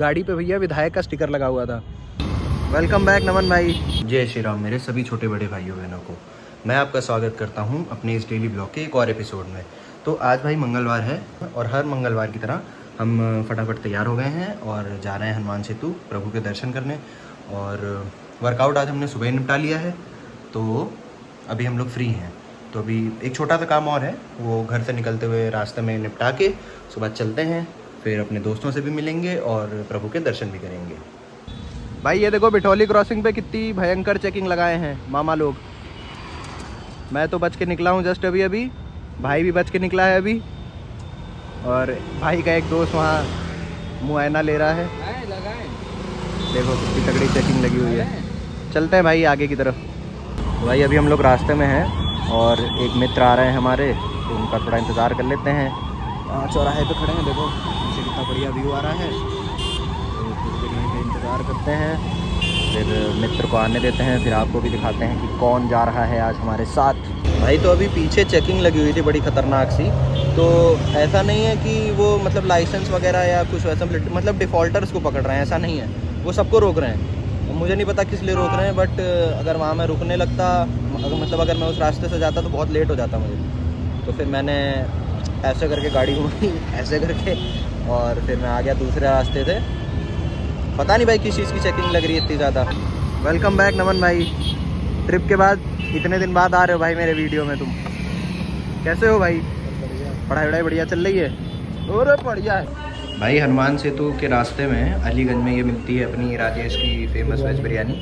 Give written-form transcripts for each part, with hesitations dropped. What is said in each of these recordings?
गाड़ी पे भैया विधायक का स्टिकर लगा हुआ था। वेलकम बैक नमन भाई। जय श्री राम मेरे सभी छोटे बड़े भाइयों बहनों को। मैं आपका स्वागत करता हूं अपने इस डेली ब्लॉग के एक और एपिसोड में। तो आज भाई मंगलवार है और हर मंगलवार की तरह हम फटाफट तैयार हो गए हैं और जा रहे हैं हनुमान सेतु प्रभु के दर्शन करने। और वर्कआउट आज हमने सुबह निपटा लिया है, तो अभी हम लोग फ्री हैं। तो अभी एक छोटा सा काम और है, वो घर से निकलते हुए रास्ते में निपटा के सुबह चलते हैं, फिर अपने दोस्तों से भी मिलेंगे और प्रभु के दर्शन भी करेंगे। भाई ये देखो बिठौली क्रॉसिंग पे कितनी भयंकर चेकिंग लगाए हैं मामा लोग। मैं तो बच के निकला हूँ जस्ट अभी, भाई भी बच के निकला है अभी, और भाई का एक दोस्त वहाँ मुआयना ले रहा है। देखो कितनी तगड़ी चेकिंग लगी हुई है। चलते हैं भाई आगे की तरफ। तो भाई अभी हम लोग रास्ते में हैं और एक मित्र आ रहे हैं हमारे, तो उनका थोड़ा इंतज़ार कर लेते हैं। चौराहे पे खड़े हैं, देखो पीछे कितना बढ़िया व्यू आ रहा है। तो कुछ देर में इंतज़ार करते हैं, फिर मित्र को आने देते हैं, फिर आपको भी दिखाते हैं कि कौन जा रहा है आज हमारे साथ। भाई तो अभी पीछे चेकिंग लगी हुई थी बड़ी ख़तरनाक सी। तो ऐसा नहीं है कि वो मतलब लाइसेंस वगैरह या कुछ वैसा मतलब डिफ़ॉल्टर्स को पकड़ रहे हैं, ऐसा नहीं है। वो सबको रोक रहे हैं। मुझे नहीं पता किस लिए रोक रहे हैं, बट अगर वहाँ मैं रुकने लगता, अगर मैं उस रास्ते से जाता तो बहुत लेट हो जाता मुझे। तो फिर मैंने ऐसे करके गाड़ी घुमाई ऐसे करके, और फिर मैं आ गया दूसरे रास्ते से। पता नहीं भाई किस चीज़ की चेकिंग लग रही है इतनी ज़्यादा। वेलकम बैक नमन भाई। ट्रिप के बाद इतने दिन बाद आ रहे हो भाई मेरे वीडियो में। तुम कैसे हो भाई? पढ़ाई वढ़ाई बढ़िया चल रही है? और बढ़िया है भाई। हनुमान सेतु के रास्ते में अलीगंज में ये मिलती है अपनी राजेश की फेमस वेज बिरयानी।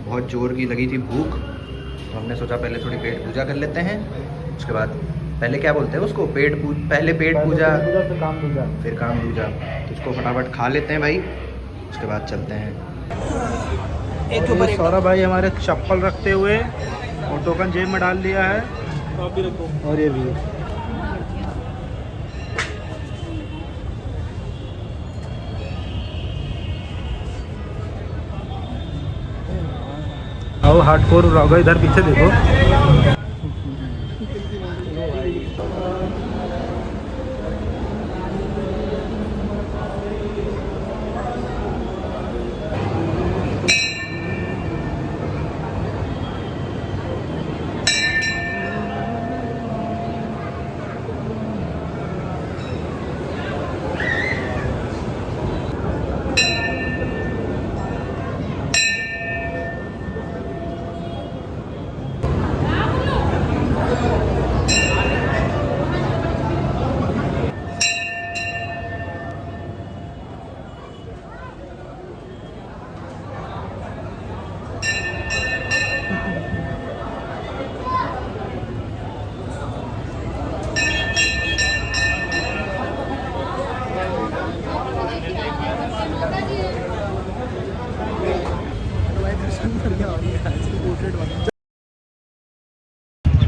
बहुत ज़ोर की लगी थी भूख, तो हमने सोचा पहले थोड़ी पेट पूजा कर लेते हैं। उसके बाद पहले क्या बोलते हैं उसको, पहले पेट पूजा फिर काम पूजा। तो इसको फटाफट खा लेते हैं भाई, उसके बाद चलते हैं। एक ऊपर सौरभ भाई हमारे चप्पल रखते हुए और टोकन जेब में डाल दिया है। और ये भी आओ हार्डकोर रहोगे, इधर पीछे देखो।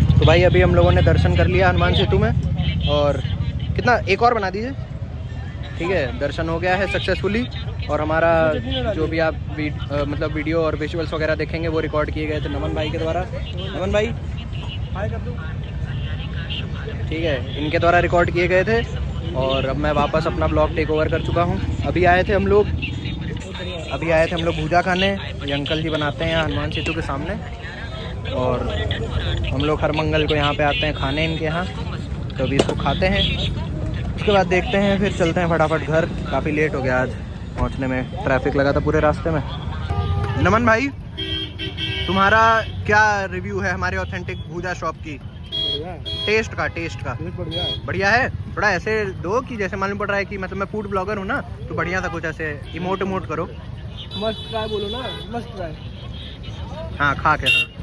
तो भाई अभी हम लोगों ने दर्शन कर लिया हनुमान सेतु में, और कितना एक और बना दीजिए। ठीक है, दर्शन हो गया है सक्सेसफुली। और हमारा जो भी आप मतलब वीडियो और विजुअल्स वगैरह देखेंगे वो रिकॉर्ड किए गए थे नमन भाई के द्वारा। नमन भाई हाय कर दो। ठीक है, इनके द्वारा रिकॉर्ड किए गए थे। और अब मैं वापस अपना ब्लॉग टेक ओवर कर चुका हूँ। अभी आए थे हम लोग भूजा खाने। ये अंकल जी बनाते हैं हनुमान सेतु के सामने, और हम लोग हर मंगल को यहाँ पे आते हैं खाने इनके यहाँ। तो अभी इसको खाते हैं, उसके बाद देखते हैं, फिर चलते हैं फटाफट घर। काफ़ी लेट हो गया आज पहुँचने में, ट्रैफिक लगा था पूरे रास्ते में। नमन भाई तुम्हारा क्या रिव्यू है हमारे ऑथेंटिक भूजा शॉप की? टेस्ट का बढ़िया है। थोड़ा ऐसे दो कि जैसे मालूम पड़ रहा है कि मतलब मैं फूड ब्लॉगर हूँ ना, तो बढ़िया सा कुछ ऐसे इमोट करो। मस्त ट्राई बोलो ना, मस्त ट्राई। हाँ खा के। हाँ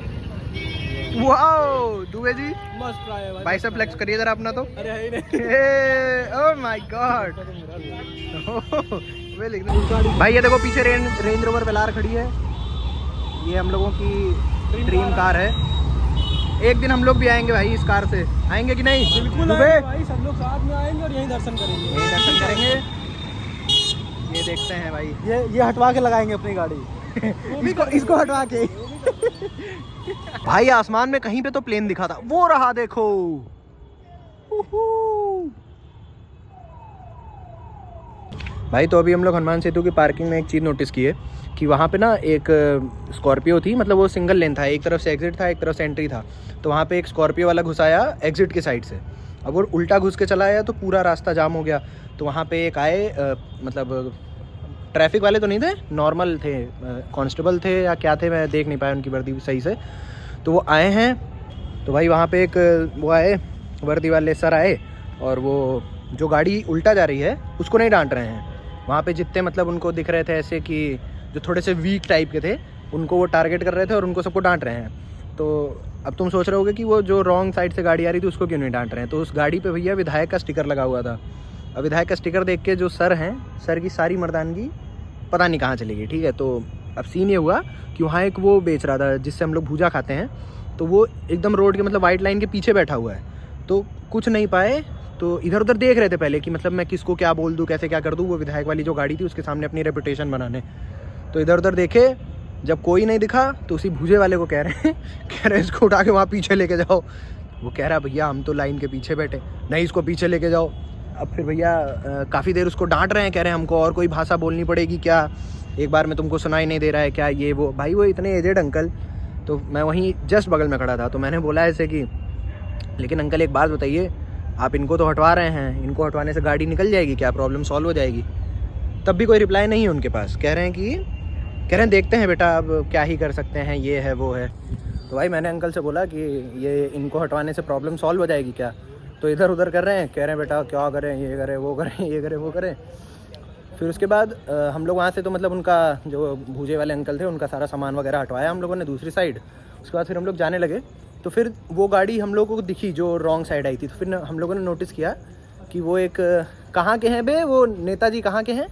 वाओ दुबे जी मस्त ट्राई है भाई। बाइसेप फ्लेक्स करिए जरा अपना तो। अरे है ही नहीं। Oh my God. भाई ये देखो पीछे रेंज रोवर वेलार खड़ी है। ये हम लोगों की ड्रीम कार है। एक दिन हम लोग भी आएंगे भाई इस कार से, आएंगे कि नहीं? बिल्कुल आएंगे भाई, सब लोग साथ में आएंगे और यहीं दर्शन करेंगे। ये देखते हैं भाई, ये हटवा के लगाएंगे अपनी गाड़ी। इसको हटवा के। भाई आसमान में कहीं पे तो प्लेन दिखा था, वो रहा देखो। भाई तो अभी हम लोग हनुमान सेतु की पार्किंग में एक चीज़ नोटिस की है कि वहाँ पे ना एक स्कॉर्पियो थी, मतलब वो सिंगल लेन था, एक तरफ से एग्जिट था, एक तरफ से एंट्री था। तो वहाँ पे एक स्कॉर्पियो वाला घुसाया एग्जिट की साइड से, अब वो उल्टा घुस के चला आया तो पूरा रास्ता जाम हो गया। तो वहाँ पे एक आए मतलब ट्रैफिक वाले तो नहीं थे, नॉर्मल थे, कांस्टेबल थे या क्या थे, मैं देख नहीं पाया उनकी वर्दी सही से। तो वो आए हैं, तो भाई वहाँ पे एक वो आए वर्दी वाले सर आए और वो जो गाड़ी उल्टा जा रही है उसको नहीं डांट रहे हैं। वहाँ पे जितने मतलब उनको दिख रहे थे ऐसे कि जो थोड़े से वीक टाइप के थे उनको वो टारगेट कर रहे थे और उनको सबको डांट रहे हैं। तो अब तुम सोच रहे होगे कि वो जो रॉन्ग साइड से गाड़ी आ रही थी उसको क्यों नहीं डांट रहे हैं। तो उस गाड़ी पे भैया विधायक का स्टिकर लगा हुआ था। अब विधायक का स्टिकर देख के जो सर हैं, सर की सारी मर्दानगी पता नहीं कहाँ चली गई। ठीक है, तो अब सीन ये हुआ कि वहाँ एक वो बेच रहा था जिससे हम लोग भूजा खाते हैं, तो वो एकदम रोड के मतलब वाइट लाइन के पीछे बैठा हुआ है। तो कुछ नहीं पाए, तो इधर उधर देख रहे थे पहले कि मतलब मैं किसको क्या बोल दूँ, कैसे क्या कर दूँ। वो विधायक वाली जो गाड़ी थी उसके सामने अपनी रेपुटेशन बनाने, तो इधर उधर देखे, जब कोई नहीं दिखा तो उसी भूजे वाले को कह रहे हैं इसको उठा के वहाँ पीछे लेके जाओ। वो कह रहा भैया हम तो लाइन के पीछे बैठे, नहीं इसको पीछे लेके जाओ। अब फिर भैया काफ़ी देर उसको डांट रहे हैं, कह रहे हैं हमको और कोई भाषा बोलनी पड़ेगी क्या, एक बार में तुमको सुनाई नहीं दे रहा है क्या, ये वो। भाई वो इतने एजेड अंकल, तो मैं वहीं जस्ट बगल में खड़ा था, तो मैंने बोला ऐसे कि लेकिन अंकल एक बात बताइए, आप इनको तो हटवा रहे हैं, इनको हटवाने से गाड़ी निकल जाएगी क्या, प्रॉब्लम सॉल्व हो जाएगी। तब भी कोई रिप्लाई नहीं है उनके पास। कह रहे हैं देखते हैं बेटा, अब क्या ही कर सकते हैं, ये है वो है। तो भाई मैंने अंकल से बोला कि ये इनको हटवाने से प्रॉब्लम सॉल्व हो जाएगी क्या। तो इधर उधर कर रहे हैं, कह रहे हैं बेटा क्या करें, ये करें वो करें, ये करें वो करें। फिर उसके बाद हम लोग वहाँ से तो मतलब उनका जो भूजे वाले अंकल थे उनका सारा सामान वगैरह हटवाया हम लोगों ने दूसरी साइड। उसके बाद फिर हम लोग जाने लगे, तो फिर वो गाड़ी हम लोगों को दिखी जो रॉन्ग साइड आई थी। तो फिर हम लोगों ने नोटिस किया कि वो एक कहाँ के हैं बे, वो नेताजी कहाँ के हैं,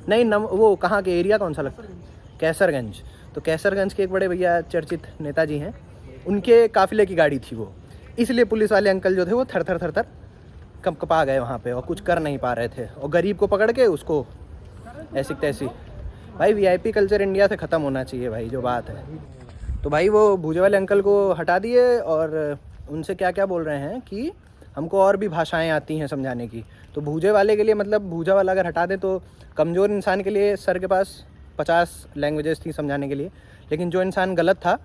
नहीं वो कहाँ के, एरिया कौन सा लगता है, कैसरगंज। तो कैसरगंज के एक बड़े भैया चर्चित नेताजी हैं, उनके काफ़िले की गाड़ी थी वो। इसलिए पुलिस वाले अंकल जो थे वो थर थर कपा गए वहाँ पे और कुछ कर नहीं पा रहे थे, और गरीब को पकड़ के उसको ऐसी तैसी। भाई वीआईपी कल्चर इंडिया से ख़त्म होना चाहिए भाई, जो बात है। तो भाई वो भूजे वाले अंकल को हटा दिए और उनसे क्या क्या बोल रहे हैं कि हमको और भी भाषाएं आती हैं समझाने की। तो भूजे वाले के लिए मतलब भूजा वाला अगर हटा दें तो कमज़ोर इंसान के लिए सर के पास 50 लैंग्वेजेस थी समझाने के लिए, लेकिन जो इंसान गलत था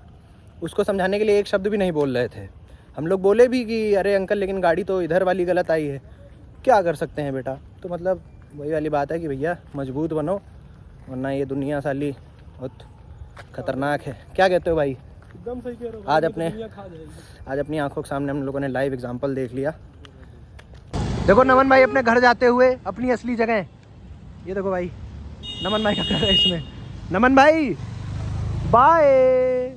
उसको समझाने के लिए एक शब्द भी नहीं बोल रहे थे। हम लोग बोले भी कि अरे अंकल लेकिन गाड़ी तो इधर वाली गलत आई है, क्या कर सकते हैं बेटा। तो मतलब वही वाली बात है कि भैया मजबूत बनो, वरना ये दुनिया साली बहुत ख़तरनाक है। क्या कहते हो भाई? एकदम सही कह रहे हो। आज अपनी आंखों के सामने हम लोगों ने लाइव एग्जांपल देख लिया। देखो नमन भाई अपने घर जाते हुए अपनी असली जगह, ये देखो भाई नमन भाई का घर है इसमें। नमन भाई बाय।